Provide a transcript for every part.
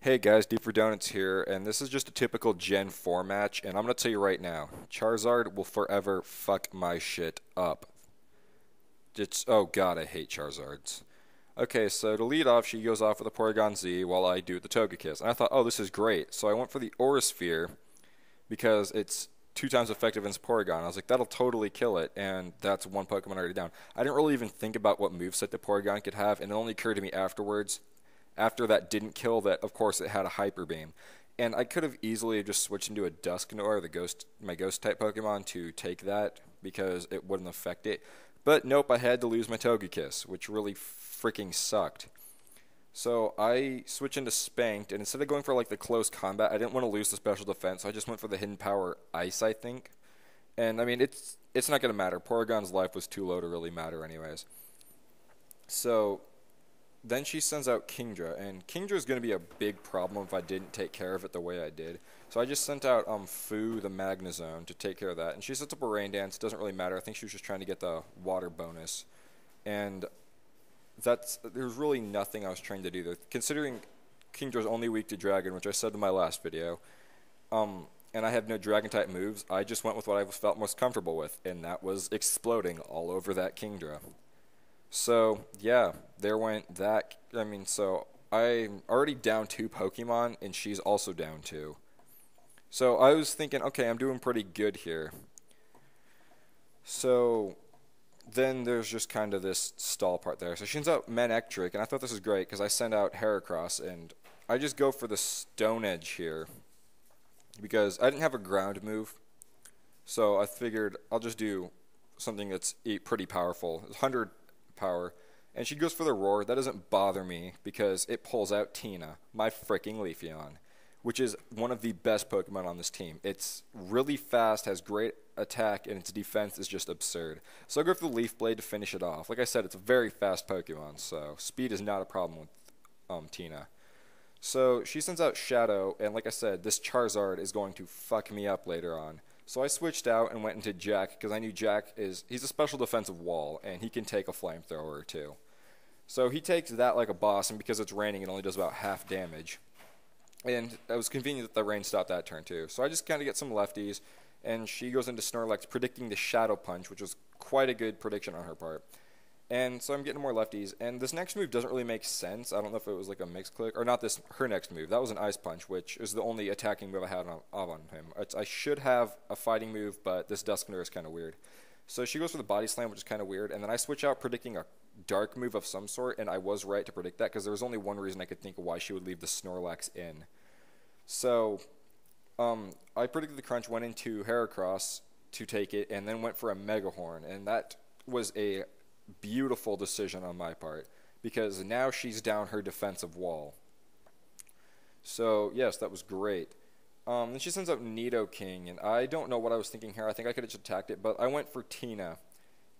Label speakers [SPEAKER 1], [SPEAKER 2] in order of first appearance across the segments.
[SPEAKER 1] Hey guys, D for Donuts here, and this is just a typical Gen 4 match, and I'm gonna tell you right now, Charizard will forever fuck my shit up. Oh god, I hate Charizards. Okay, so to lead off, she goes off with a Porygon Z while I do the Togekiss, and I thought, oh, this is great, so I went for the Aura Sphere because it's two times effective against Porygon. I was like, that'll totally kill it, and that's one Pokemon already down. I didn't really even think about what moveset the Porygon could have, and it only occurred to me afterwards after that didn't kill that of course it had a hyper beam, and I could have easily just switched into a Dusknoir, my ghost type Pokemon, to take that because it wouldn't affect it. But nope, I had to lose my Togekiss, which really freaking sucked. So I switched into Spanked, and instead of going for like the close combat, I didn't want to lose the special defense, so I just went for the hidden power Ice, I think. And I mean, it's not gonna matter. Porygon's life was too low to really matter, anyways. So then she sends out Kingdra, and Kingdra is going to be a big problem if I didn't take care of it the way I did. So I just sent out Fu, the Magnezone, to take care of that, and she sets up a Rain Dance. It doesn't really matter. I think she was just trying to get the water bonus, and there's really nothing I was trying to do there. Considering Kingdra's only weak to Dragon, which I said in my last video, and I have no Dragon type moves, I just went with what I felt most comfortable with, and that was exploding all over that Kingdra. So, yeah, there went that. I mean, so I'm already down two Pokemon, and she's also down two. So I was thinking, okay, I'm doing pretty good here. So then there's just kind of this stall part there. So she sends out Manectric, and I thought this was great because I send out Heracross, and I just go for the Stone Edge here because I didn't have a ground move. So I figured I'll just do something that's pretty powerful. 100 power. And she goes for the Roar. That doesn't bother me because it pulls out Tina, my freaking Leafeon, which is one of the best Pokemon on this team. It's really fast, has great attack, and its defense is just absurd. So I go for the Leaf Blade to finish it off. Like I said, it's a very fast Pokemon, so speed is not a problem with Tina. So she sends out Shadow, and like I said, this Charizard is going to fuck me up later on. So I switched out and went into Jack because I knew he's a special defensive wall, and he can take a flamethrower or two. So he takes that like a boss, and because it's raining, it only does about half damage. And it was convenient that the rain stopped that turn too. So I just kind of get some lefties, and she goes into Snorlax predicting the Shadow Punch, which was quite a good prediction on her part. And so I'm getting more lefties, and this next move doesn't really make sense. I don't know if it was like a mix click, or not this, her next move. That was an Ice Punch, which is the only attacking move I had on him. I should have a fighting move, but this Dusknoir is kind of weird. So she goes for the Body Slam, which is kind of weird, and then I switch out predicting a dark move of some sort, and I was right to predict that, because there was only one reason I could think of why she would leave the Snorlax in. So, I predicted the Crunch, went into Heracross to take it, and then went for a Megahorn, and that was a beautiful decision on my part because now she's down her defensive wall. So yes, that was great. Then she sends out Nidoking, and I don't know what I was thinking here. I think I could have just attacked it, but I went for Tina,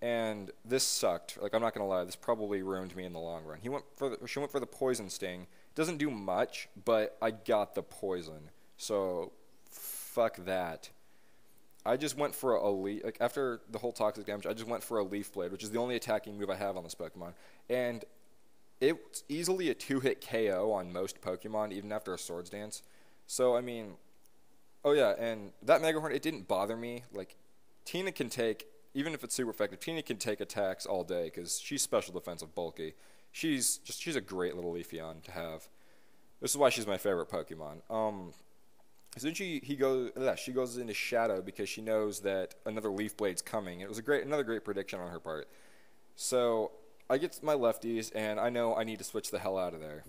[SPEAKER 1] and this sucked. Like, I'm not gonna lie, this probably ruined me in the long run. She went for the Poison Sting. Doesn't do much, but I got the poison. So fuck that. I just went for a leaf. Like, after the whole toxic damage, I just went for a Leaf Blade, which is the only attacking move I have on this Pokemon. And it's easily a two-hit KO on most Pokemon, even after a Swords Dance. So, I mean, oh yeah, and that Megahorn, it didn't bother me. Like, Tina can take, even if it's super effective, Tina can take attacks all day because she's special defensive bulky. She's a great little Leafeon to have. This is why she's my favorite Pokemon. So then she goes into Shadow because she knows that another Leaf Blade's coming. It was another great prediction on her part. So I get my lefties, and I know I need to switch the hell out of there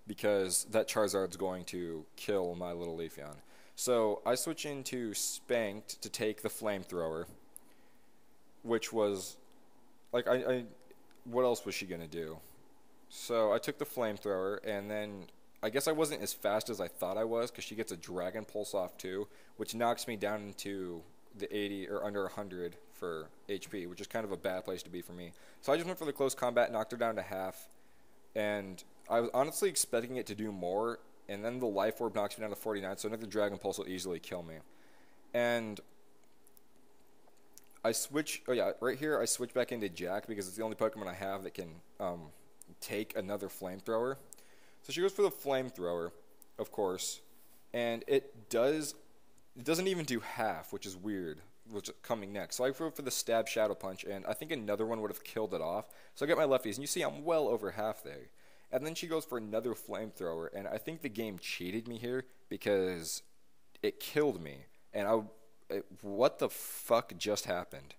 [SPEAKER 1] because that Charizard's going to kill my little Leafeon. So I switch into Spanked to take the Flamethrower, which was like what else was she gonna do? So I took the Flamethrower, and then I guess I wasn't as fast as I thought I was because she gets a Dragon Pulse off too, which knocks me down into the 80 or under 100 for HP, which is kind of a bad place to be for me. So I just went for the close combat, knocked her down to half, and I was honestly expecting it to do more, and then the Life Orb knocks me down to 49, so another Dragon Pulse will easily kill me. And right here I switch back into Jack because it's the only Pokemon I have that can take another Flamethrower. So she goes for the Flamethrower, of course, and it doesn't even do half, which is weird. Which is coming next. So I go for the stab shadow punch, and I think another one would have killed it off. So I get my lefties, and you see I'm well over half there. And then she goes for another flamethrower, and I think the game cheated me here because it killed me. And what the fuck just happened?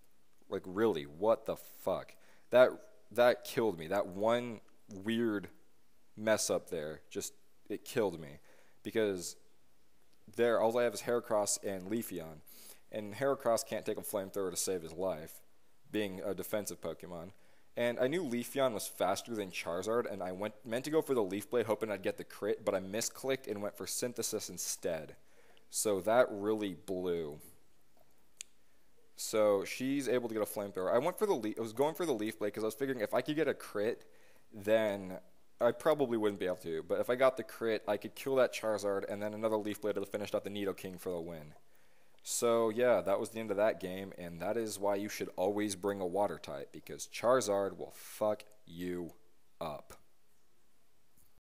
[SPEAKER 1] Like really, what the fuck? That killed me. That one weird mess up there it killed me because there all I have is Heracross and Leafeon. And Heracross can't take a flamethrower to save his life, being a defensive Pokemon. And I knew Leafeon was faster than Charizard, and I meant to go for the Leaf Blade, hoping I'd get the crit, but I misclicked and went for Synthesis instead. So that really blew. So she's able to get a flamethrower. I was going for the Leaf Blade because I was figuring if I could get a crit, then I probably wouldn't be able to. But if I got the crit, I could kill that Charizard, and then another Leaf Blade would have finished out the Nidoking for the win. So yeah, that was the end of that game, and that is why you should always bring a water type, because Charizard will fuck you up.